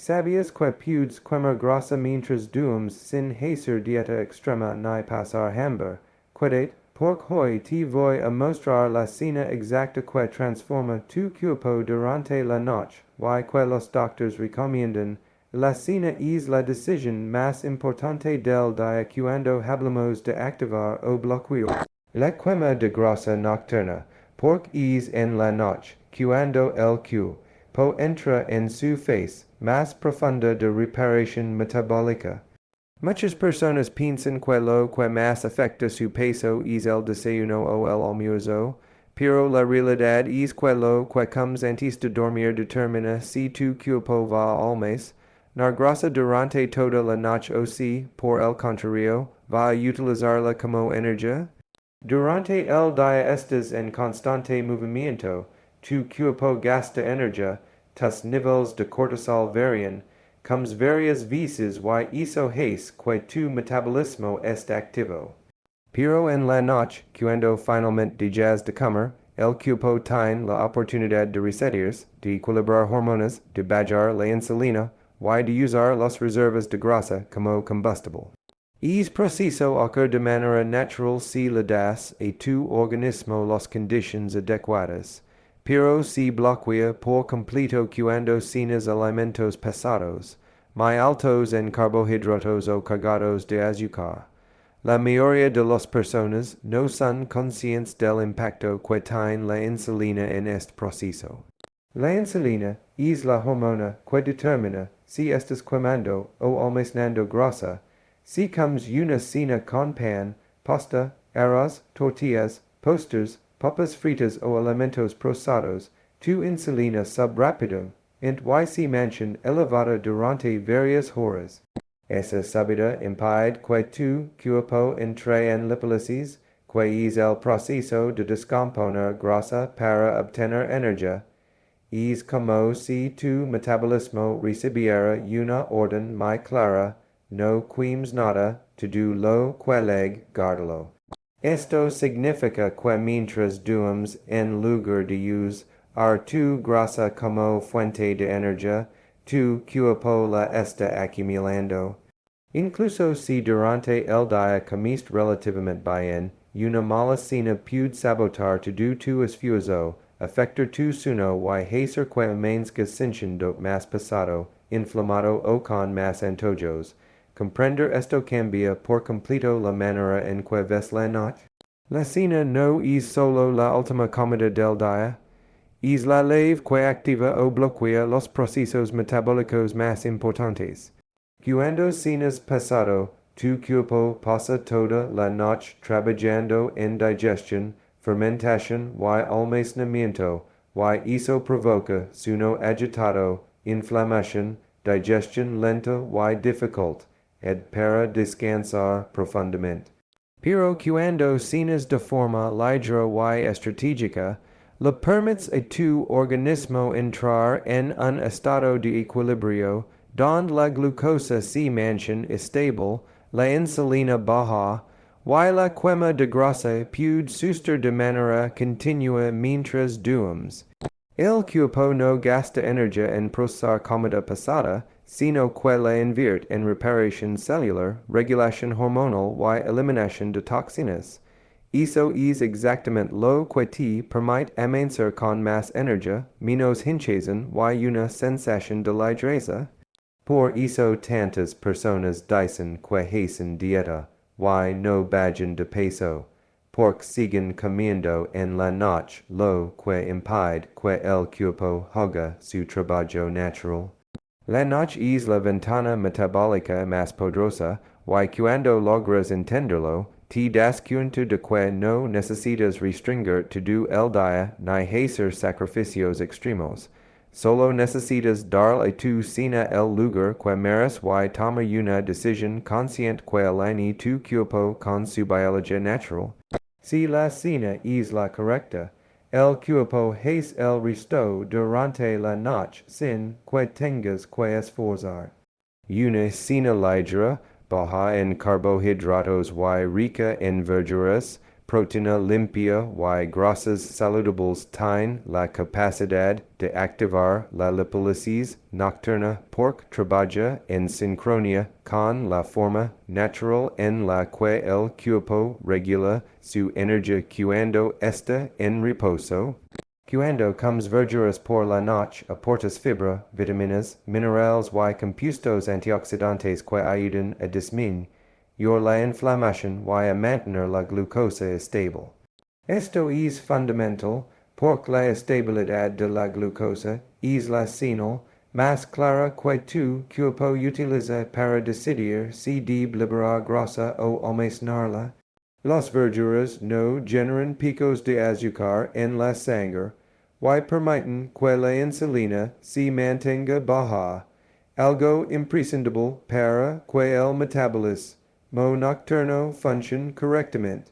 Sabius que pudes quema grasa mientras duums sin hacer dieta extrema ni pasar hambre, quedet, porc hoi te voy a mostrar la cena exacta que transforma tu cuerpo durante la noche, y que los doctors recomiendan. La cena es la decisión más importante del día cuando hablamos de activar o bloquear la quema de grasa nocturna, porque es en la noche, cuando el cuerpo entra en su fase más profunda de reparación metabólica. Muchas personas piensan que lo que más afecta su peso es el desayuno o el almuerzo, pero la realidad es que lo que comes antes de dormir determina si tu cuerpo va al mes. La grasa durante toda la noche o si, por el contrario, va a utilizarla como energía. Durante el día estás en constante movimiento, tu cuerpo gasta energía, tus niveles de cortisol varían, comes varias veces y eso hace que tu metabolismo esté activo. Pero en la noche, cuando finalmente dejas de comer, el cuerpo tiene la oportunidad de resetearse, de equilibrar hormonas, de bajar la insulina, y de usar las reservas de grasa como combustible. Es preciso ocurre de manera natural si le das a tu organismo las condiciones adecuadas, pero si bloquea por completo cuando cenas alimentos pesados, muy altos en carbohidratos o cargados de azúcar. La mayoría de las personas no son conscientes del impacto que tiene la insulina en este proceso. La insulina es la hormona que determina si estás quemando o almacenando grasa. Si comes una cena con pan, pasta, arroz, tortillas, postres, papas fritas o alimentos procesados, tu insulina sube rápido, y se mantiene elevada durante varias horas. Esa subida impide que tu cuerpo entre en lipolysis, que es el proceso de descomponer grasa para obtener energía. Es como si tu metabolismo recibiera una orden muy clara, no comes nada, todo lo que leg, guárdalo. Esto significa que mientras duermes en lugar de usar tu grasa como fuente de energía, tu cuerpo la está acumulando. Incluso si durante el día comiste relativamente bien, una mala cena puede sabotar todo tu esfuerzo, afectar tu sueño y hacer que amanezcas sintiendo más pesado, inflamado o con más antojos. Comprender esto cambia por completo la manera en que ves la noche. La cena no es solo la última comida del día, es la llave que activa o bloquea los procesos metabólicos más importantes. Cuando cenas pesado, tu cuerpo pasa toda la noche trabajando en digestión, fermentación y almacenamiento, y eso provoca sueño agitado, inflamación, digestión lenta y difícil, para descansar profundamente. Pero cuando cenas de forma ligera y estratégica, le permites a tu organismo entrar en un estado de equilibrio, donde la glucosa se mantiene estable, la insulina baja, y la quema de grasa puede suceder de manera continua mientras duermes. El cuerpo no gasta energía en procesar comida pesada, sino que la invierte en reparación celular, regulación hormonal y eliminación de toxinas. Eso es exactamente lo que te permite amanecer con más energía, menos hinchazón y una sensación de ligereza. Por eso tantas personas dicen que hacen dieta, y no bajan de peso, porque siguen comiendo en la noche, lo que impide que el cuerpo haga su trabajo natural. La noche es la ventana metabólica más poderosa, y cuando logras entenderlo, te das cuenta de que no necesitas restringir todo el día ni hacer sacrificios extremos. Solo necesitas dar a tu cena el lugar que merece y tomar una decisión consciente que alinee tu cuerpo con su biología natural. Si la cena es la correcta, el cuerpo hace el resto durante la noche sin que tengas que esforzar. Una cena ligera, baja en carbohidratos y rica en verduras, proteína limpia y grasas saludables tienen la capacidad de activar la lipólisis nocturna porque trabaja en sincronía con la forma natural en la que el cuerpo regula su energía cuando está en reposo. Cuando comes verduras por la noche aportas fibra, vitaminas, minerales y compuestos antioxidantes que ayudan a disminuir la inflamación y a mantener la glucosa estable. Esto es fundamental porque la estabilidad de la glucosa es la señal más clara que tu cuerpo utiliza para decidir si debe liberar grasa o almacenarla. Las verduras no generan picos de azúcar en la sangre y permiten que la insulina se mantenga baja, algo imprescindible para que el metabolismo nocturno funcione correctamente.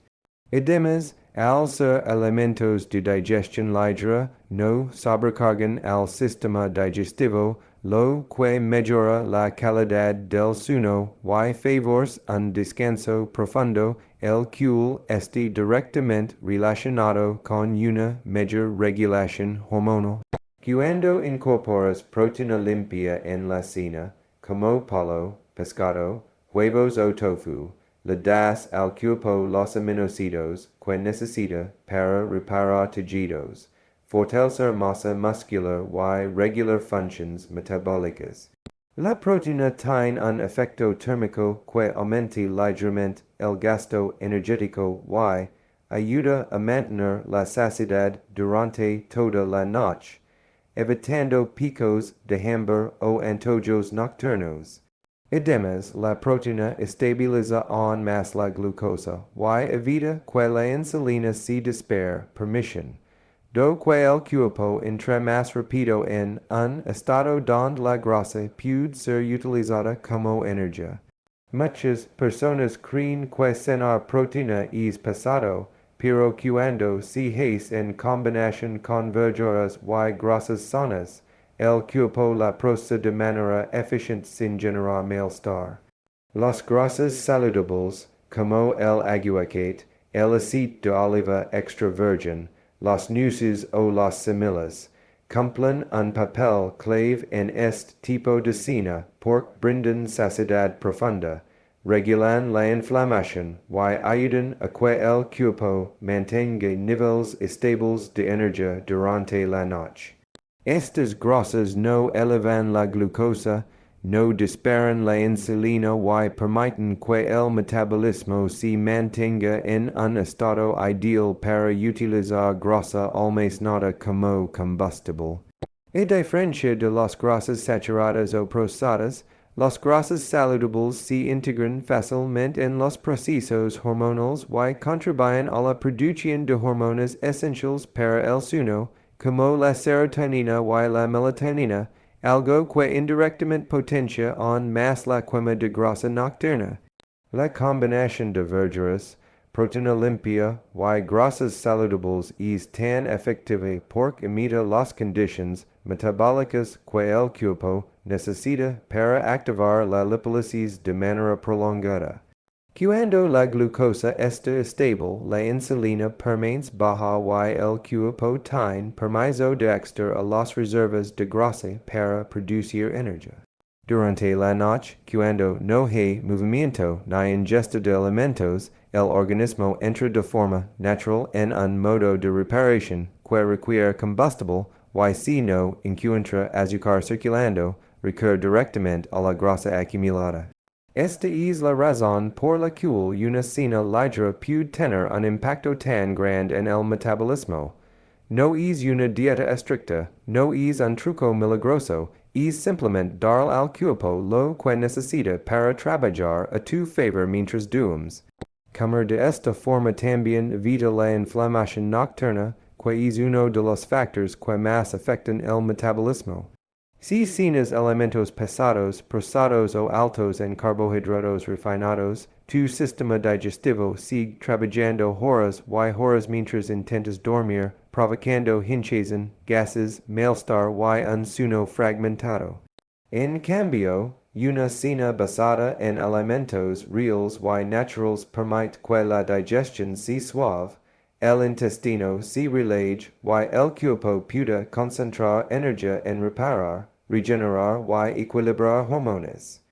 Además, al ser alimentos de digestión ligera, no sobrecargan al sistema digestivo, lo que mejora la calidad del sueño y favorece un descanso profundo, el cual está directamente relacionado con una mejor regulación hormonal. Cuando incorporas proteína limpia en la cena, como pollo, pescado, huevos o tofu, le das al cuerpo los aminoácidos que necesita para reparar tejidos, fortalecer masa muscular y regular funciones metabólicas. La proteína tiene un efecto térmico que aumenta ligeramente el gasto energético y ayuda a mantener la saciedad durante toda la noche, evitando picos de hambre o antojos nocturnos. Además, la proteína estabiliza aún más la glucosa y evita que la insulina se dispare, permitiendo que el cuerpo entre más rápido en un estado donde la grasa puede ser utilizada como energía. Muchas personas creen que cenar proteína es pesado, pero cuando se hace en combinación con verduras y grasas sanas, el cuerpo la procesa de manera eficiente sin generar malestar. Las grasas saludables, como el aguacate, el aceite de oliva extra virgen, las nueces o las semillas, cumplen un papel clave en este tipo de cena porque brindan saciedad profunda, regulan la inflamación y ayudan a que el cuerpo mantenga niveles estables de energía durante la noche. Estas grasas no elevan la glucosa, no disparan la insulina y permiten que el metabolismo se mantenga en un estado ideal para utilizar grasa almacenada como combustible. A diferencia de las grasas saturadas o procesadas, las grasas saludables se integran fácilmente en los procesos hormonales y contribuyen a la producción de hormonas esenciales para el sueño, como la serotonina y la melatonina, algo que indirectamente potencia aún más la quema de grasa nocturna. La combinación de verduras, proteína limpia y grasas saludables es tan efectiva porque imita las condiciones metabólicas que el cuerpo necesita para activar la lipólisis de manera prolongada. Cuando la glucosa está estable, la insulina permanece baja y el cuerpo tiene permiso de acceder a las reservas de grasa para producir energía. Durante la noche, cuando no hay movimiento ni ingesta de alimentos, el organismo entra de forma natural en un modo de reparación que requiere combustible y si no encuentra azúcar circulando, recurre directamente a la grasa acumulada. Esta es la razón por la cual una cena ligera puede tener un impacto tan grande en el metabolismo. No es una dieta estricta, no es un truco milagroso, es simplemente dar al cuerpo lo que necesita para trabajar a tu favor mientras duermes. Comer de esta forma también evita la inflamación nocturna, que es uno de los factores que más afectan el metabolismo. Si cenas alimentos pesados, procesados o altos en carbohidratos refinados, tu sistema digestivo sigue trabajando horas y horas mientras intentas dormir, provocando hinchazón, gases, malestar y un sueño fragmentado. En cambio, una cena basada en alimentos reales y naturales permite que la digestión sea suave, el intestino se relaje y el cuerpo pueda concentrar energía en reparar, regenerar y equilibrar hormonas.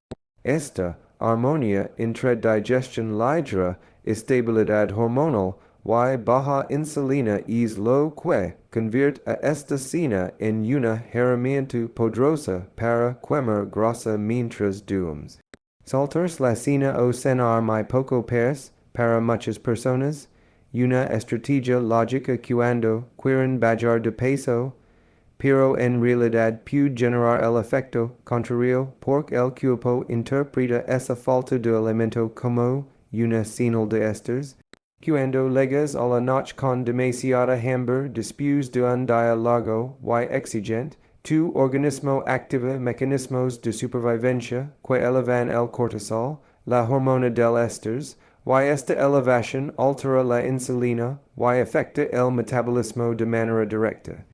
Esta armonía entre digestión lidera estabilidad hormonal y baja insulina es lo que convierte a esta cena en una herramienta poderosa para quemar grasa mientras duermes. Saltarse la cena o cenar muy poco para muchas personas, una estrategia lógica cuando quieren bajar de peso, pero en realidad puede generar el efecto contrario porque el cuerpo interpreta esa falta de alimento como una señal de estrés. Cuando llegas a la noche con demasiada hambre después de un día largo y exigente, tu organismo activa mecanismos de supervivencia que elevan el cortisol, la hormona del estrés, y esta elevación altera la insulina y afecta el metabolismo de manera directa.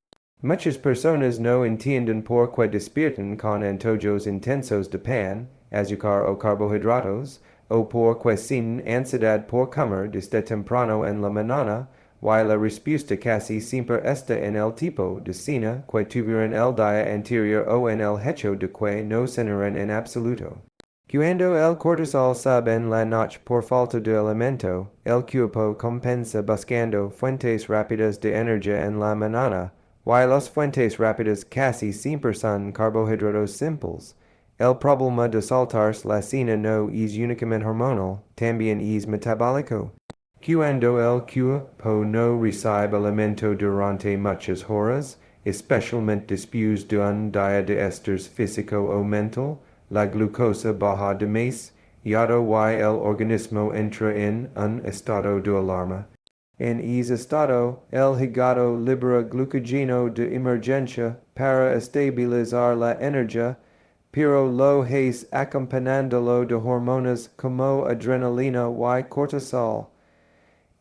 Muchas personas no entienden por qué despiertan con antojos intensos de pan, azúcar o carbohidratos, o por qué sienten ansiedad por comer desde temprano en la mañana, y la respuesta casi siempre está en el tipo de cena que tuvieron el día anterior o en el hecho de que no cenaron en absoluto. Cuando el cortisol sube en la noche por falta de alimento, el cuerpo compensa buscando fuentes rápidas de energía en la mañana, y las fuentes rápidas casi siempre son carbohidratos simples. El problema de saltarse la cena no es únicamente hormonal, también es metabólico. Cuando el cuerpo no recibe alimento durante muchas horas, especialmente después de un día de estrés físico o mental, la glucosa baja de más, y el organismo entra en un estado de alarma. En ese estado, el hígado libera glucógeno de emergencia para estabilizar la energía, pero lo hace acompañándolo de hormonas como adrenalina y cortisol.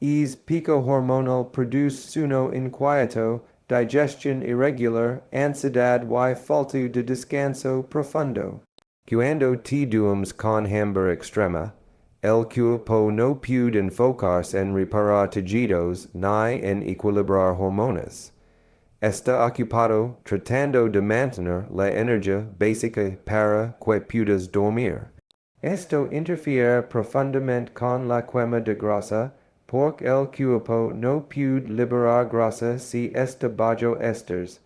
Es pico hormonal produce sueño inquieto, digestión irregular, ansiedad y falta de descanso profundo. Cuando te duermes con hambre extrema, el cuerpo no puede enfocarse en reparar tejidos ni en equilibrar hormonas. Está ocupado tratando de mantener la energía básica para que puedas dormir. Esto interfiere profundamente con la quema de grasa, porque el cuerpo no puede liberar grasa si está bajo estrés.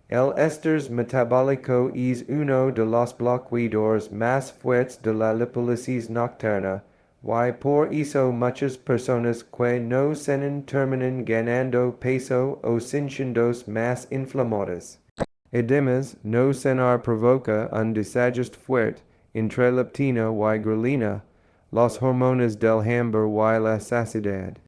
El estrés metabólico es uno de los bloqueadores más fuertes de la lipólisis nocturna, y por eso muchas personas que no cenan terminan ganando peso o sintiéndose más inflamadas. Además, no cenar provoca un desajuste fuerte entre leptina y grelina, las hormonas del hambre y la saciedad.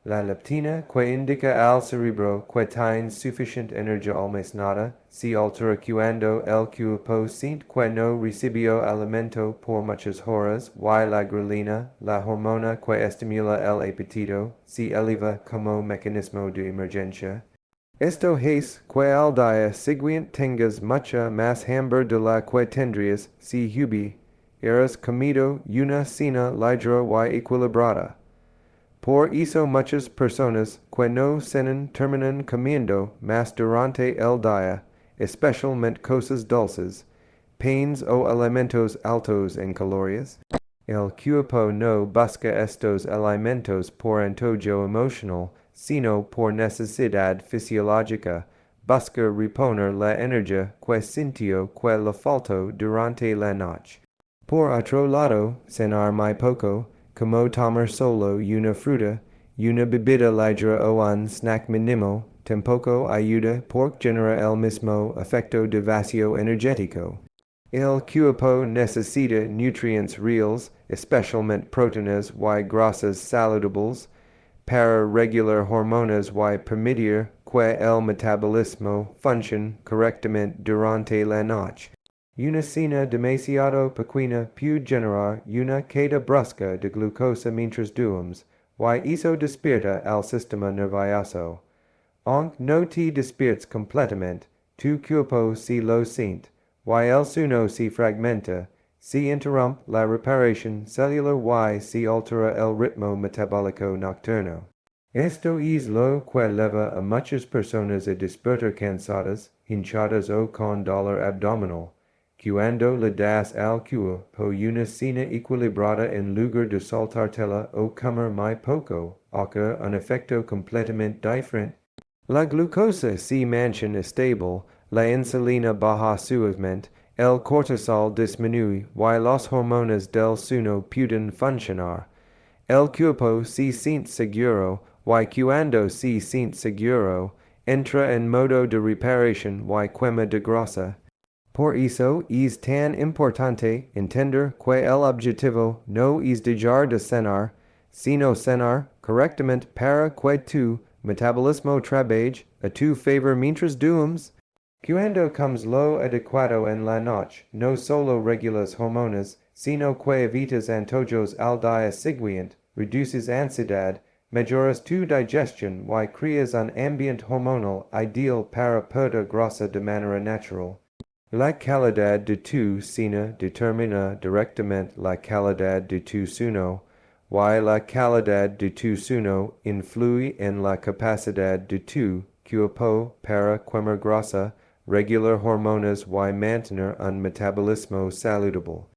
La leptina, que indica al cerebro que tiene suficiente energía almacenada, se altera cuando el cuerpo siente que no recibió alimento por muchas horas, y la grelina, la hormona que estimula el apetito, se eleva como mecanismo de emergencia. Esto hace que al día siguiente tengas mucha más hambre de la que tendrías si hubieras comido una cena ligera y equilibrada. Por eso muchas personas que no cenan terminan comiendo más durante el día, especialmente cosas dulces, panes o alimentos altos en calorías. El cuerpo no busca estos alimentos por antojo emocional, sino por necesidad fisiológica. Busca reponer la energía que sintió que le faltó durante la noche. Por otro lado, cenar muy poco, como tomar solo una fruta, una bebida ligera o un snack mínimo, tampoco ayuda porque genera el mismo efecto de vacío energético. El cuerpo necesita nutrientes reales, especialmente proteínas y grasas saludables, para regular hormonas y permitir que el metabolismo funcione correctamente durante la noche. Una cena demasiado pequeña puede generar una caída brusca de glucosa mientras duermes, y eso despierta al sistema nervioso. Aunque no te despiertes completamente, tu cuerpo sí lo siente, y el suno si fragmenta, si interrump la reparación celular y si altera el ritmo metabólico nocturno. Esto es lo que lleva a muchas personas a despertar cansadas, hinchadas o con dolor abdominal, cuando le das al cuerpo una cena equilibrada en lugar de saltártela o comer muy poco, ocurre un efecto completamente diferente. La glucosa se mantiene estable, la insulina baja suavemente, el cortisol disminuye y los hormonas del sueño pueden funcionar. El cuerpo se siente seguro y cuando se siente seguro, entra en modo de reparación y quema de grasa. Por eso es tan importante entender que el objetivo no es dejar de cenar, sino cenar correctamente para que tu metabolismo trabaje a tu favor mientras duermes. Cuando comes lo adecuado en la noche, no solo regulas hormonas, sino que evitas antojos al día siguiente, reduces ansiedad, mejoras tu digestión y creas un ambiente hormonal ideal para perder grasa de manera natural. La calidad de tu cena determina directamente la calidad de tu sueño, y la calidad de tu sueño influye en la capacidad de tu cuerpo para quemar grasa, regular hormonas y mantener un metabolismo saludable.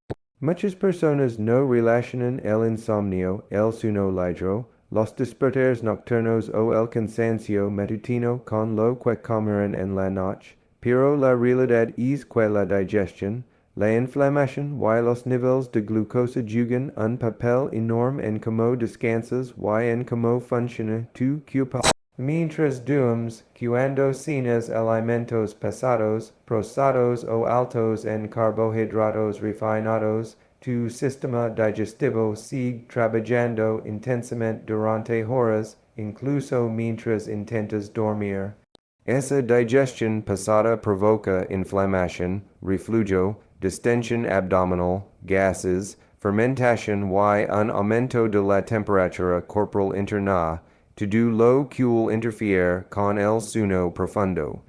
Muchas personas no relacionan el insomnio, el sueño ligero, los despertares nocturnos o el cansancio matutino con lo que comerán en la noche, pero la realidad es que la digestión, la inflamación y los niveles de glucosa juegan un papel enorme en cómo descansas y en cómo funciona tu cuerpo. Mientras duermes, cuando cenas alimentos pesados, procesados o altos en carbohidratos refinados, tu sistema digestivo sigue trabajando intensamente durante horas, incluso mientras intentas dormir. Esa digestión pesada provoca inflamación, reflujo, distensión abdominal, gases, fermentación y un aumento de la temperatura corporal interna, todo lo cual interfiere con el sueño profundo.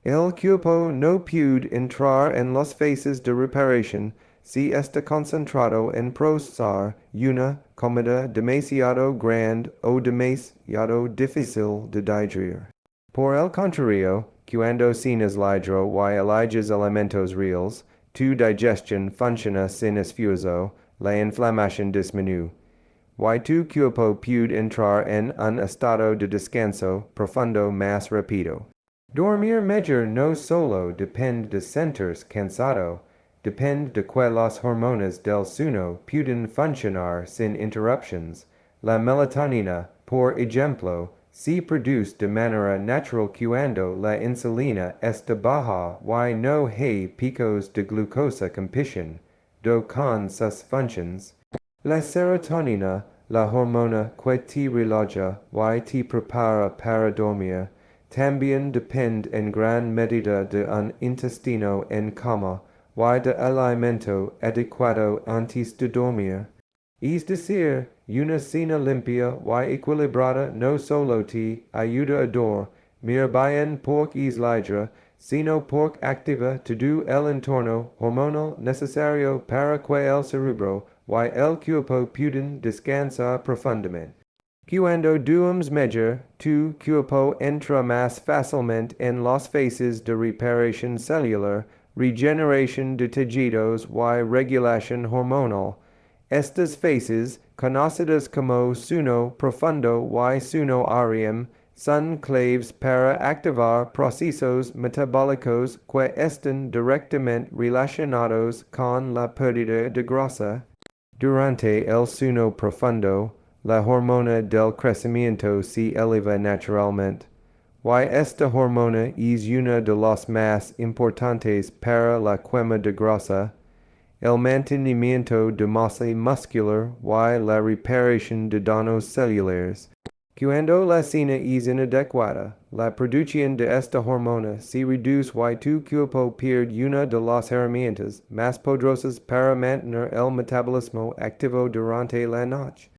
El cuerpo no puede entrar en las fases de reparación si está concentrado en procesar una comida demasiado grande o demasiado difícil de digerir. Por el contrario, cuando cenas ligero y eliges alimentos reales, tu digestión funciona sin esfuerzo, la inflamación disminuye. Y tu cuerpo puede entrar en un estado de descanso profundo más rápido. Dormir mejor no solo depende de sentirse cansado, depende de que las hormonas del sueño pueden funcionar sin interrupciones. La melatonina, por ejemplo, se produce de manera natural cuando la insulina está baja y no hay picos de glucosa compiten, con sus funciones. La serotonina, la hormona que te relaja y te prepara para dormir, también depende en gran medida de un intestino en cama y de alimento adecuado antes de dormir. Es decir, una cena limpia y equilibrada no solo te ayuda a dormir bien porque es ligera, sino porque activa todo el entorno hormonal necesario para que el cerebro y el cuerpo puedan descansar profundamente. Cuando duermes mejor, tu cuerpo entra más fácilmente en las fases de reparación celular, regeneración de tejidos y regulación hormonal. Estas fases, conocidas como sueño profundo y sueño REM, son claves para activar procesos metabólicos que están directamente relacionados con la pérdida de grasa. Durante el sueño profundo, la hormona del crecimiento se eleva naturalmente, y esta hormona es una de las más importantes para la quema de grasa, el mantenimiento de masa muscular y la reparación de daños celulares. Cuando la cena es inadecuada, la producción de esta hormona se reduce y tu cuerpo pierde una de las herramientas más poderosas para mantener el metabolismo activo durante la noche.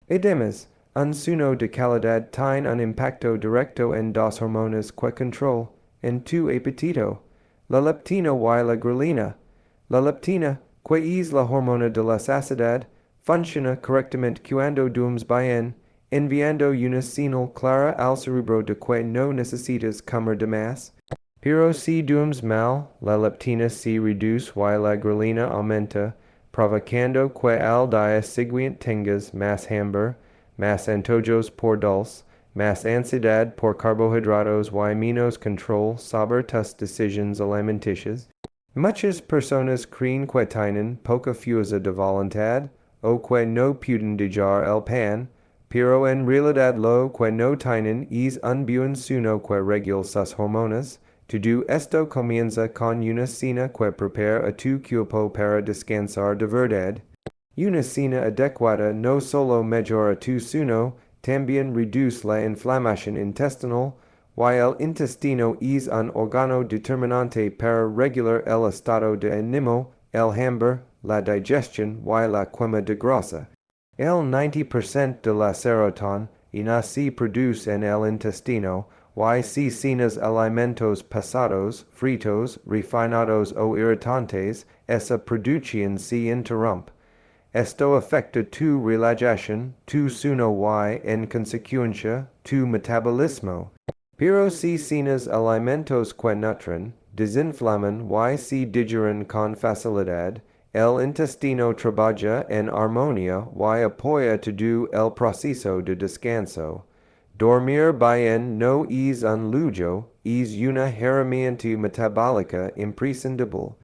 Además, un sueño de calidad tiene un impacto directo en dos hormonas que controlan en tu apetito, la leptina y la grelina, La leptina, que es la hormona de la saciedad, funciona correctamente cuando duermes bien, enviando una señal clara al cerebro de que no necesitas comer de más. Pero si duermes mal, la leptina se reduce y la grelina aumenta, provocando que al día siguiente tengas más hambre, más antojos por dulce, más ansiedad por carbohidratos y menos control sobre tus decisiones alimenticias. Muchas personas creen que tienen poca fuerza de voluntad, o que no pueden dejar el pan, pero en realidad lo que no tienen es un buen sueño que regula sus hormonas. Todo esto comienza con una cena que prepara a tu cuerpo para descansar de verdad. Una cena adecuada no solo mejora tu sueño, también reduce la inflamación intestinal, y el intestino es un órgano determinante para regular el estado de ánimo, el hambre, la digestión y la quema de grasa. El 90% de la serotonina se produce en el intestino, y si cenas alimentos pesados, fritos, refinados o irritantes, esa producción se interrumpe. Esto afecta tu relajación, tu sueño y, en consecuencia, tu metabolismo. Pero si cenas alimentos que nutren, desinflaman y se digieren con facilidad, el intestino trabaja en armonía y apoya todo el proceso de descanso. Dormir bien no es un lujo, es una herramienta metabólica imprescindible.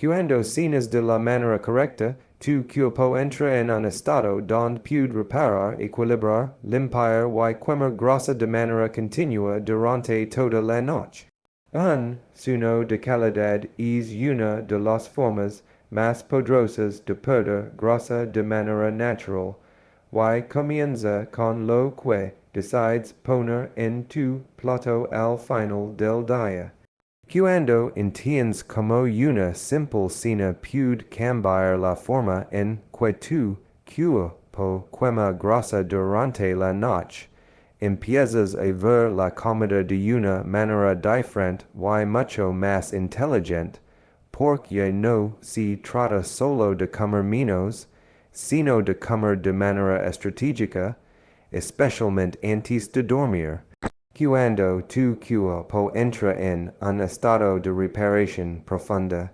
Cuando cenas de la manera correcta, tu cuerpo entra en un estado donde puede reparar, equilibrar, limpiar y quemar grasa de manera continua durante toda la noche. Un sueño de calidad es una de las formas más poderosas de perder grasa de manera natural, y comienza con lo que decides poner en tu plato al final del día. Cuando entiendes como una simple cena puede cambiar la forma en que tu cuerpo quema grasa durante la noche, empiezas a ver la comida de una manera diferente y mucho más inteligente, porque no se trata solo de comer menos, sino de comer de manera estratégica, especialmente antes de dormir. Cuando tu cuerpo entra en un estado de reparación profunda,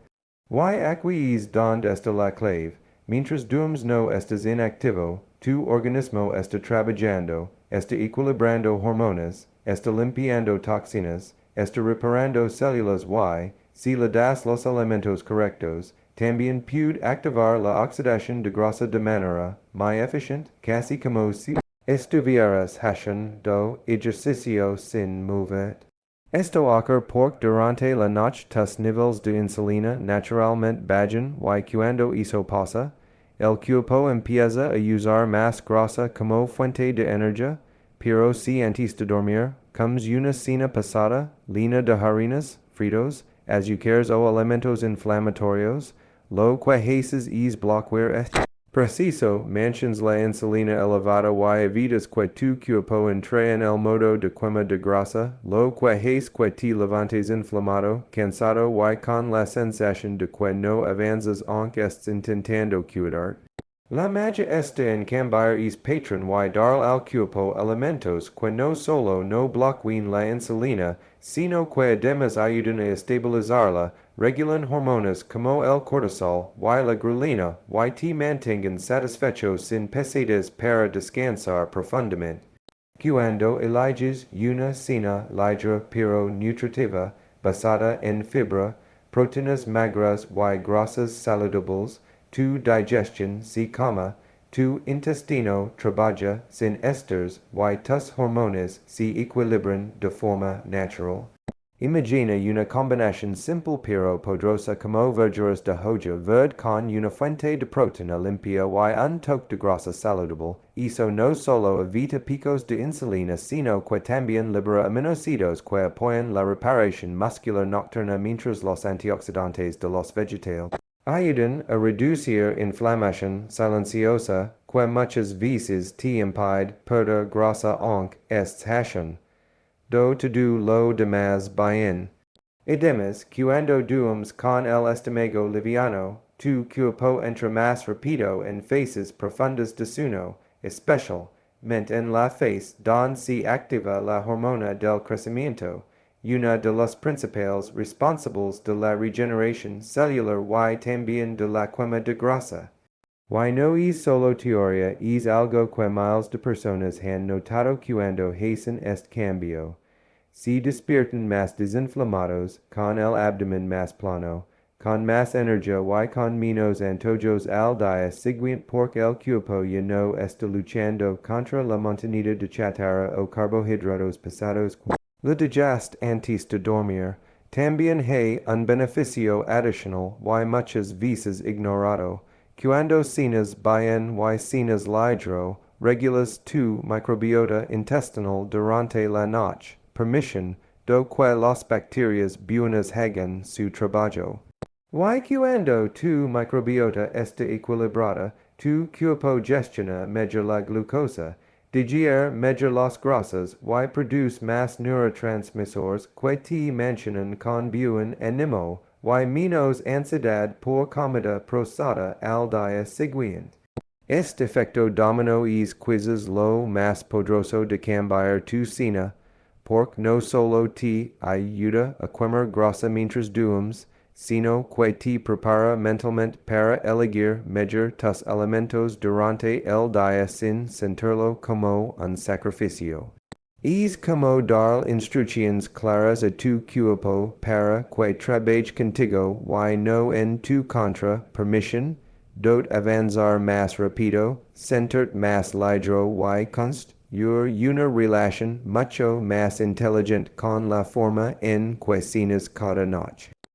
y aquí es donde está la clave. Mientras duermes no estás inactivo, tu organismo está trabajando, está equilibrando hormonas, está limpiando toxinas, está reparando células y, si le das los alimentos correctos, también puede activar la oxidación de grasa de manera más eficiente, casi como si estuvieras haciendo ejercicio sin moverte. Esto ocurre porque durante la noche tus niveles de insulina naturalmente bajan y cuando eso pasa, el cuerpo empieza a usar más grasa como fuente de energía, pero si antes de dormir comes una cena pesada, llena de harinas, fritos, azúcares o alimentos inflamatorios, lo que haces es bloquear este proceso, mantienes la insulina elevada y evitas que tu cuerpo entre en el modo de quema de grasa, lo que hace que te levantes inflamado, cansado y con la sensación de que no avanzas aunque estés intentando cuidar. La magia está en cambiar es patrón y dar al cuerpo alimentos que no solo no bloqueen la insulina, sino que además ayudan a estabilizarla, regulan hormonas como el cortisol y la grelina y te mantengan satisfecho sin pesadez para descansar profundamente. Cuando eliges una cena ligera pero nutritiva, basada en fibra, proteínas magras y grasas saludables, tu digestión se calma, tu intestino trabaja sin estrés y tus hormonas se equilibran de forma natural. Imagina una combinación simple pero poderosa como verduras de hoja verde con una fuente de proteína limpia y un toque de grasa saludable. Eso no solo evita picos de insulina sino que también libera aminoácidos que apoyan la reparación muscular nocturna mientras los antioxidantes de los vegetales ayudan a reducir inflamación silenciosa que muchas veces te impide perder grasa aunque estés haciendo todo lo demás bien. Edemas, cuando duums con el estómago liviano, tu cuerpo entra más rapido en fases profundas de sueño, especial, ment en la fase donde se activa la hormona del crecimiento, una de las principales responsables de la regeneración celular y también de la quema de grasa. Y no es solo teoría, es algo que miles de personas han notado cuando hacen este cambio. Se despiertan más desinflamados, con el abdomen más plano, con más energía y con menos antojos al día siguiente porque el cuerpo ya no está luchando contra la montaña de chatarra o carbohidratos pesados. La digest antes de dormir también hay un beneficio adicional y muchas veces ignorado. Cuando cenas bien y cenas ligero, regulas tu microbiota intestinal durante la noche, permisión do que las bacterias buenas hagan su trabajo. Y cuando tu microbiota está equilibrada, tu cuerpo gestiona mejor la glucosa, digiere mejor las grasas y produce más neurotransmisores que te mantienen con buen ánimo y menos ansiedad por comida procesada al día siguiente. Este efecto dominó es quizás lo más poderoso de cambiar tu cena, porque no solo te ayuda a quemar grasa mientras duermes, sino que te prepara mentalmente para elegir mejor tus alimentos durante el día sin sentirlo como un sacrificio. Es como dar instrucciones claras a tu cuerpo para que trabaje contigo y no en tu contra, permisión, dot avanzar más rápido, sentirte más ligero y construir una relación mucho más inteligente con la forma en que cenas cada noche.